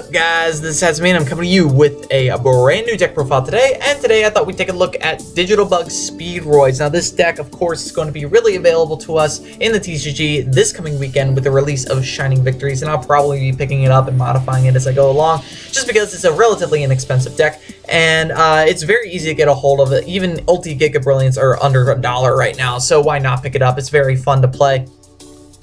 up, guys? This is me, and I'm coming to you with a brand new deck profile today. And today I thought we'd take a look at Digital Bug Speedroids. Now, this deck, of course, is going to be really available to us in the TCG this coming weekend with the release of Shining Victories, and I'll probably be picking it up and modifying it as I go along, just because it's a relatively inexpensive deck, and it's very easy to get a hold of it. Even Ulti Giga Brilliants are under $1 right now, so why not pick it up? It's very fun to play.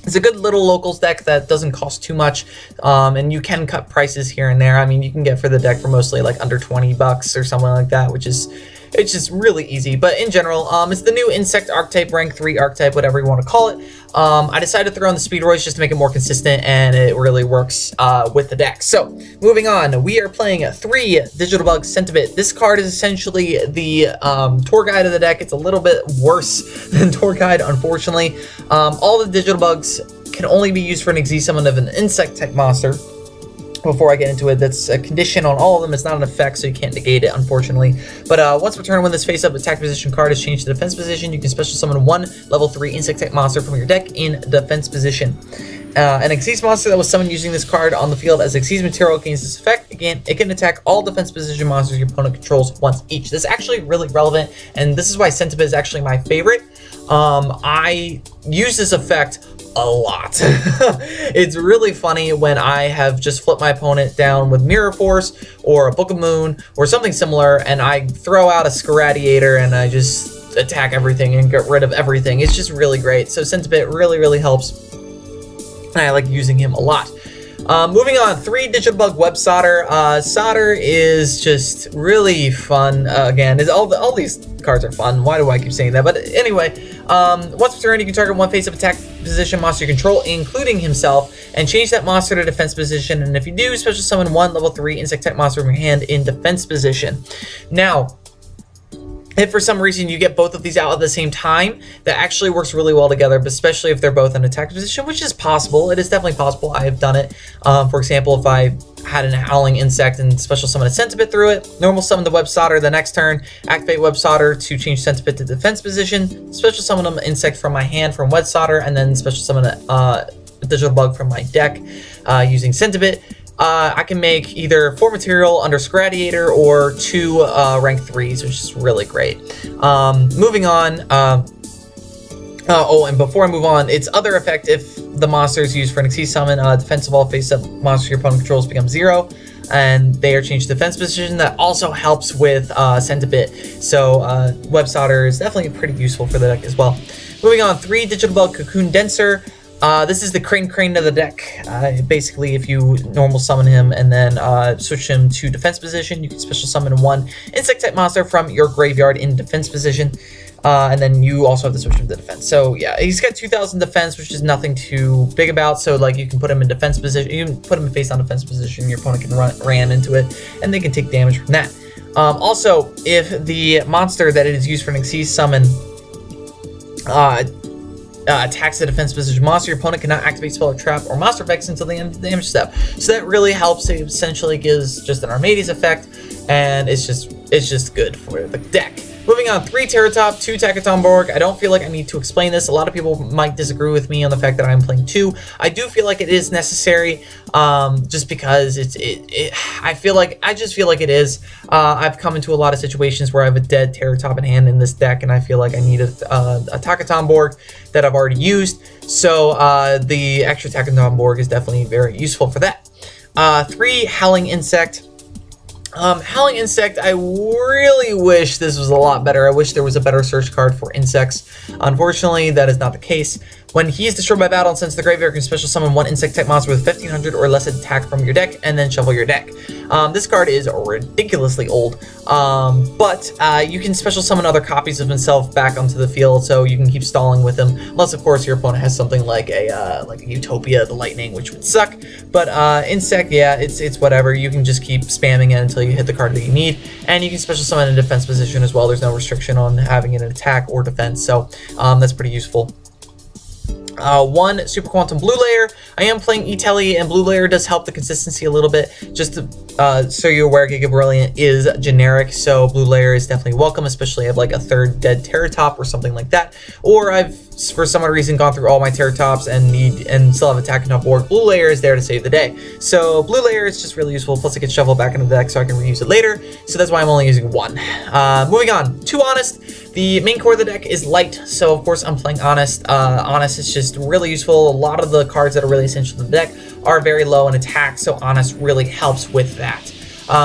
It's a good little locals deck that doesn't cost too much, and you can cut prices here and there. I mean, you can get for the deck for mostly like under 20 bucks or something like that, which is, it's just really easy. But in general, it's the new insect archetype, rank 3 archetype, whatever you want to call it. I decided to throw in the Speedroids just to make it more consistent, and it really works with the deck. So, moving on, we are playing 3 Digital Bug Sentiment. This card is essentially the tour guide of the deck. It's a little bit worse than tour guide, unfortunately. All the Digital Bugs can only be used for an Xyz summon of an insect type monster. Before I get into it, that's a condition on all of them. It's not an effect, so you can't negate it, unfortunately. But once per turn, when this face-up attack position card is changed to defense position, you can special summon 1 level 3 insect-type monster from your deck in defense position. An Xyz monster that was summoned using this card on the field as Xyz material gains this effect. Again, it can attack all defense position monsters your opponent controls once each. This is actually really relevant, and this is why Sentiment is actually my favorite. I use this effect a lot. It's really funny when I have just flipped my opponent down with Mirror Force or a Book of Moon or something similar, and I throw out a Scaradiator and I just attack everything and get rid of everything. It's just really great. So Sentiment really helps, and I like using him a lot. Moving on, 3 Digital Bug Web Solder. Solder is just really fun. Again, all these cards are fun. Why do I keep saying that? But anyway, once per turn, you can target 1 face-up attack position monster you control, including himself, and change that monster to defense position. And if you do, special summon 1 level 3 insect type monster from your hand in defense position. Now, if for some reason you get both of these out at the same time, that actually works really well together, but especially if they're both in attack position, which is possible. It is definitely possible. I have done it. For example, if I had an Howling Insect and special summon a Sentiment through it, normal summon the Web Solder the next turn, activate Web Solder to change Sentiment to defense position, special summon an insect from my hand from Web Solder, and then special summon a Digital Bug from my deck using Sentiment. I can make either 4 material under Scaradiator or 2 rank 3s, which is really great. Moving on, oh, and before I move on, its other effect, if the monster is used for an Xyz summon, defense of all face-up monsters your opponent controls become 0, and they are changed to defense position. That also helps with Sentiment, so Web Solder is definitely pretty useful for the deck as well. Moving on, 3 Digital Bug Cocoon Denser. This is the Crane of the deck. Basically, if you normal summon him and then switch him to defense position, you can special summon 1 insect type monster from your graveyard in defense position, and then you also have to switch him to defense. So yeah, he's got 2,000 defense, which is nothing too big about. So like, you can put him in defense position, you can put him in face on defense position, your opponent can ram into it, and they can take damage from that. Also, if the monster that it is used for an Xyz summon attacks the defense position monster, your opponent cannot activate spell or trap or monster effects until the end of the damage step. So that really helps. It essentially gives just an Armades effect, and it's just good for the deck. Moving on, 3 Terratop, 2 Takatomborg. I don't feel like I need to explain this. A lot of people might disagree with me on the fact that I'm playing 2. I do feel like it is necessary, just because I just feel like it is. I've come into a lot of situations where I have a dead Terratop in hand in this deck, and I feel like I need a Takatomborg that I've already used. So the extra Takatomborg is definitely very useful for that. 3 Howling Insect. Howling Insect, I really wish this was a lot better. I wish there was a better search card for insects. Unfortunately, that is not the case. When he is destroyed by battle and sent to the graveyard, you can special summon 1 insect type monster with 1500 or less attack from your deck, and then shuffle your deck. This card is ridiculously old, but you can special summon other copies of himself back onto the field, so you can keep stalling with him. Unless, of course, your opponent has something like a Utopia, the Lightning, which would suck. But Insect, yeah, it's whatever. You can just keep spamming it until you hit the card that you need, and you can special summon in defense position as well. There's no restriction on having it in attack or defense, so that's pretty useful. 1 Super Quantum Blue Layer. I am playing E-Telly, and Blue Layer does help the consistency a little bit. Just to, so you're aware, Giga Brilliant is generic, so Blue Layer is definitely welcome, especially if like a 3rd dead Terratop or something like that. Or I've, for some odd reason, gone through all my Terratops and still have attack enough board. Blue Layer is there to save the day. So Blue Layer is just really useful, plus I can shuffle back into the deck so I can reuse it later. So that's why I'm only using 1. Moving on, 2 Honest. The main core of the deck is light, so of course I'm playing Honest. Honest is just really useful. A lot of the cards that are really essential to the deck are very low in attack, so Honest really helps with that.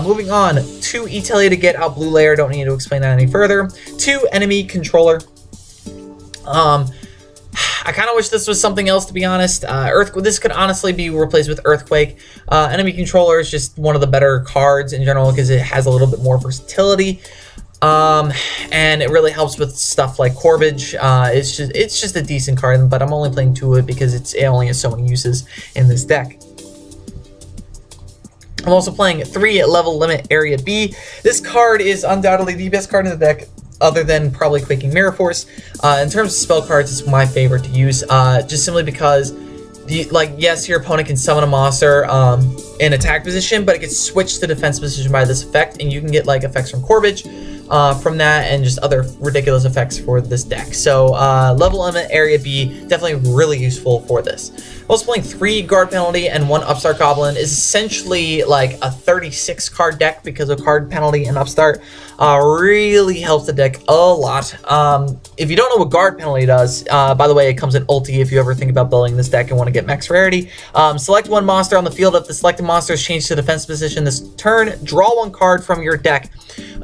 Moving on, 2 E-Telly to get out Blue Layer. Don't need to explain that any further. 2 Enemy Controller. I kind of wish this was something else, to be honest. This could honestly be replaced with Earthquake. Enemy Controller is just one of the better cards in general because it has a little bit more versatility. And it really helps with stuff like Corbage. It's just a decent card, but I'm only playing 2 of it because it only has so many uses in this deck. I'm also playing 3 Level Limit Area B. This card is undoubtedly the best card in the deck, other than probably Quaking Mirror Force. In terms of spell cards, it's my favorite to use, just simply because, yes, your opponent can summon a monster in attack position, but it gets switched to defense position by this effect, and you can get like effects from Corbage from that, and just other ridiculous effects for this deck. So Level Limit Area B, definitely really useful for this. Also playing 3 Guard Penalty and 1 Upstart Goblin is essentially like a 36 card deck because of Card Penalty and Upstart. Really helps the deck a lot. If you don't know what Guard Penalty does, by the way, it comes in ulti if you ever think about building this deck and want to get max rarity. Select 1 monster on the field. If the selected monster is changed to defense position this turn, draw 1 card from your deck.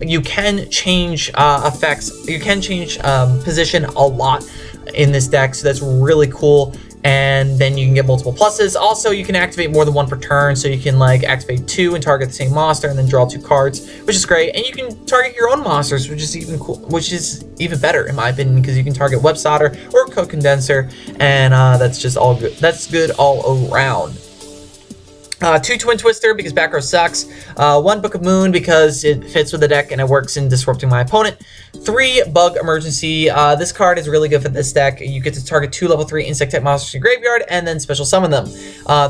You can change effects. You can change position a lot in this deck, so that's really cool. And then you can get multiple pluses. Also, you can activate more than 1 per turn, so you can like activate 2 and target the same monster, and then draw 2 cards, which is great. And you can target your own monsters, which is even cool, which is even better in my opinion, because you can target Web Solder or Code Condenser, and that's just all good. That's good all around. 2 Twin Twister because back row sucks. 1 Book of Moon because it fits with the deck and it works in disrupting my opponent. 3 Bug Emergency. This card is really good for this deck. You get to target 2 level 3 insect type monsters in your graveyard and then special summon them.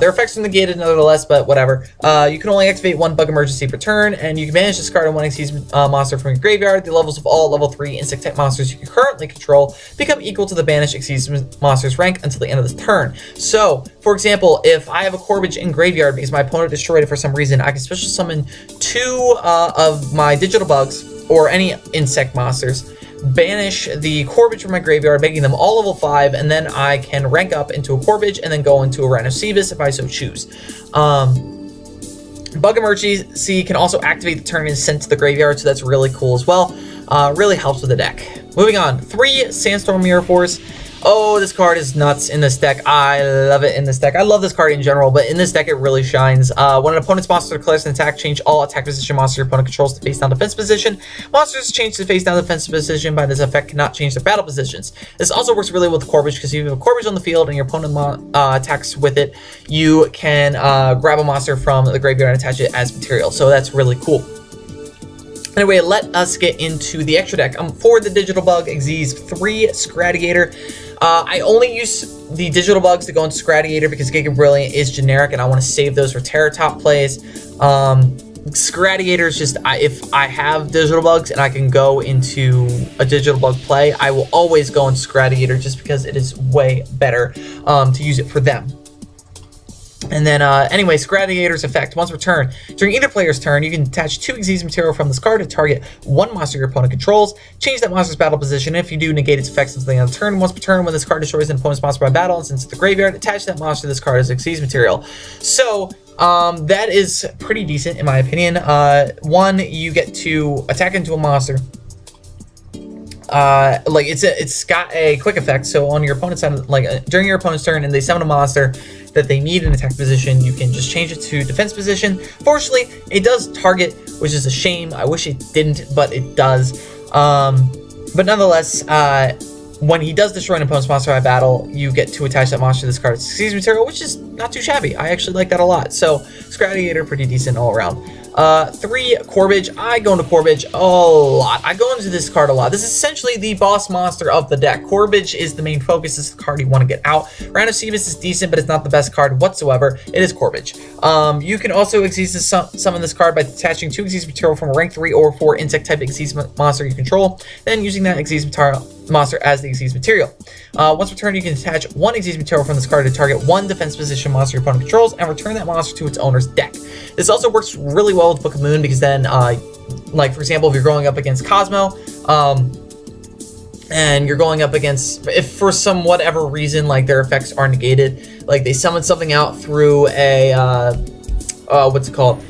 Their effects are negated nevertheless, but whatever. You can only activate 1 Bug Emergency per turn, and you can banish this card and 1 Exceeds monster from your graveyard. The levels of all level 3 insect type monsters you currently control become equal to the banished Exceeds monster's rank until the end of this turn. So, for example, if I have a Corbage in graveyard because my opponent destroyed it for some reason, I can special summon 2 of my digital bugs or any insect monsters, banish the Corbage from my graveyard, making them all level 5, and then I can rank up into a Corbage and then go into a Rhinocebus if I so choose. Bug Emergency can also activate the turn and is sent to the graveyard, so that's really cool as well. Really helps with the deck. Moving on, 3 Sandstorm Mirror Force. Oh, this card is nuts in this deck. I love it in this deck. I love this card in general, but in this deck it really shines. When an opponent's monster declares an attack, change all attack position monsters your opponent controls to face down defense position. Monsters changed to face down defensive position by this effect cannot change their battle positions. This also works really well with Corbage because if you have a Corbage on the field and your opponent attacks with it, you can grab a monster from the graveyard and attach it as material. So that's really cool. Anyway, let us get into the extra deck. For the Digital Bug, Xyz 3 Scradiator. I only use the Digital Bugs to go into Scradiator because Giga Brilliant is generic and I want to save those for Terratop plays. Scradiator is just, if I have Digital Bugs and I can go into a Digital Bug play, I will always go into Scradiator just because it is way better to use it for them. And then, anyway, Scradiator's effect. Once per turn, during either player's turn, you can attach 2 Xyz material from this card to target 1 monster your opponent controls. Change that monster's battle position. If you do, negate its effects until the end of the turn. Once per turn, when this card destroys an opponent's monster by battle and sends it to the graveyard, attach that monster to this card as Xyz material. So, that is pretty decent in my opinion. 1, you get to attack into a monster. It's got a quick effect, so on your opponent's side, during your opponent's turn and they summon a monster that they need in attack position, you can just change it to defense position. Fortunately, it does target, which is a shame. I wish it didn't, but it does. But nonetheless, when he does destroy an opponent's monster by battle, you get to attach that monster to this card's Xyz material, which is not too shabby. I actually like that a lot. So, Scradiator, pretty decent all around. 3, Corbage. I go into Corbage a lot. I go into this card a lot. This is essentially the boss monster of the deck. Corbage is the main focus. This is the card you want to get out. Rhinoceros is decent, but it's not the best card whatsoever. It is Corbage. You can also summon this card by attaching 2 Xyz material from a rank 3 or 4 insect type Xyz monster you control, then using that Xyz monster as the Xyz material. Once returned, you can attach 1 Xyz material from this card to target 1 defense position monster your opponent controls and return that monster to its owner's deck. This also works really well with Book of Moon because then, like for example, if you're going up against Cosmo, and you're going up against, if for some whatever reason, like their effects are negated, like they summon something out through a, what's it called?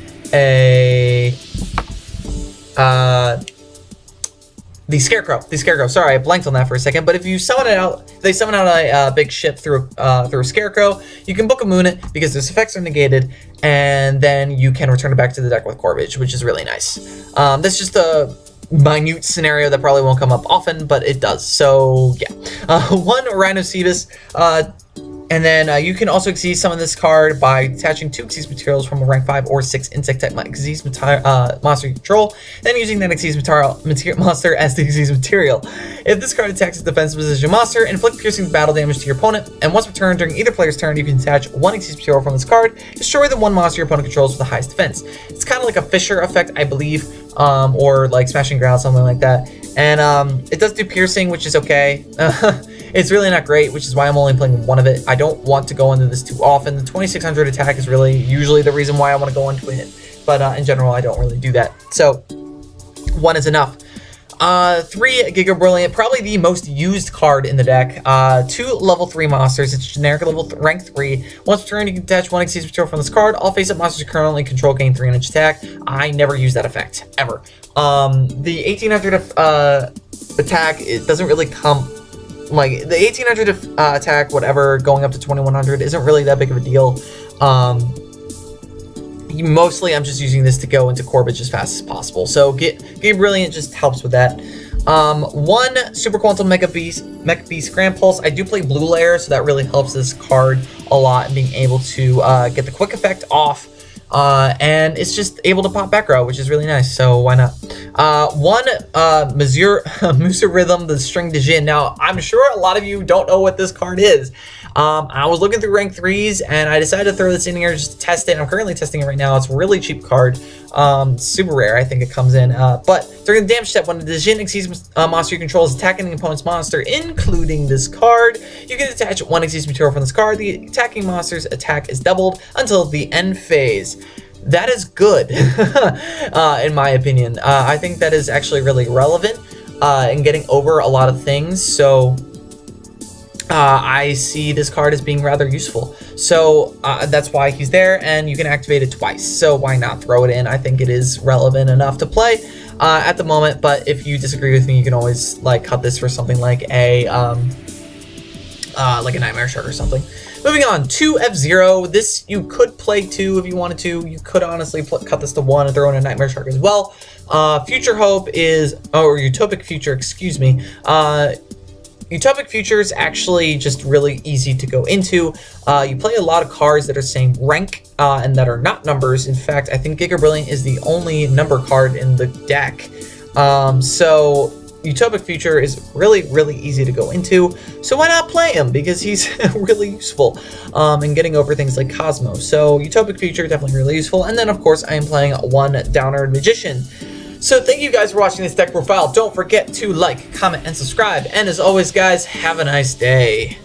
The Scarecrow. Sorry, I blanked on that for a second. But if you summon it out, they summon out a big ship through a Scarecrow. You can Book of Moon it because those effects are negated, and then you can return it back to the deck with Corbage, which is really nice. That's just a minute scenario that probably won't come up often, but it does. So yeah, 1 Rhinoceros. And then you can also Xyz summon this card by attaching 2 Xyz materials from a rank 5 or 6 insect type Xyz monster you control, then using that Xyz monster as the Xyz material. If this card attacks a defensive position monster, inflict piercing battle damage to your opponent, and once returned during either player's turn, you can attach 1 Xyz material from this card, destroy the 1 monster your opponent controls with the highest defense. It's kind of like a Fisher effect, I believe, or like Smashing Ground, something like that. And it does do piercing, which is okay. It's really not great, which is why I'm only playing 1 of it. I don't want to go into this too often. The 2600 attack is really usually the reason why I want to go into it. But in general, I don't really do that. So 1 is enough. 3, Giga Brilliant, probably the most used card in the deck. 2 level 3 monsters. It's generic rank 3. Once per turn, you can attach 1 Xyz material from this card. All face-up monsters you currently control gain 3-inch attack. I never use that effect, ever. The 1800 attack, it doesn't really come... Like, the 1800 attack, whatever, going up to 2100 isn't really that big of a deal. Mostly, I'm just using this to go into Corbage as fast as possible. So, Get Brilliant just helps with that. 1 Super Quantum Mech Beast Grand Pulse. I do play Blue Layer, so that really helps this card a lot in being able to get the quick effect off. And it's just able to pop back row, which is really nice, so why not? 1 Musa Rhythm, the String de Jin. Now, I'm sure a lot of you don't know what this card is. I was looking through rank 3s, and I decided to throw this in here just to test it. I'm currently testing it right now. It's a really cheap card. Super rare, I think it comes in. But during the damage step, when the Djinn Xyz monster you control is attacking the opponent's monster, including this card, you can attach 1 Xyz material from this card. The attacking monster's attack is doubled until the end phase. That is good, in my opinion. I think that is actually really relevant in getting over a lot of things. So I see this card as being rather useful. So that's why he's there, and you can activate it twice. So why not throw it in? I think it is relevant enough to play at the moment. But if you disagree with me, you can always like cut this for something like a Nightmare Shark or something. Moving on to F-Zero. This you could play 2 if you wanted to. You could honestly cut this to 1 and throw in a Nightmare Shark as well. Future Hope is, or Utopic Future, excuse me. Utopic Future is actually just really easy to go into. You play a lot of cards that are saying rank and that are not numbers. In fact, I think Giga Brilliant is the only number card in the deck. So Utopic Future is really, really easy to go into. So why not play him? Because he's really useful in getting over things like Cosmo. So Utopic Future, definitely really useful. And then, of course, I am playing 1 Downer Magician. So thank you guys for watching this deck profile. Don't forget to like, comment, and subscribe. And as always, guys, have a nice day.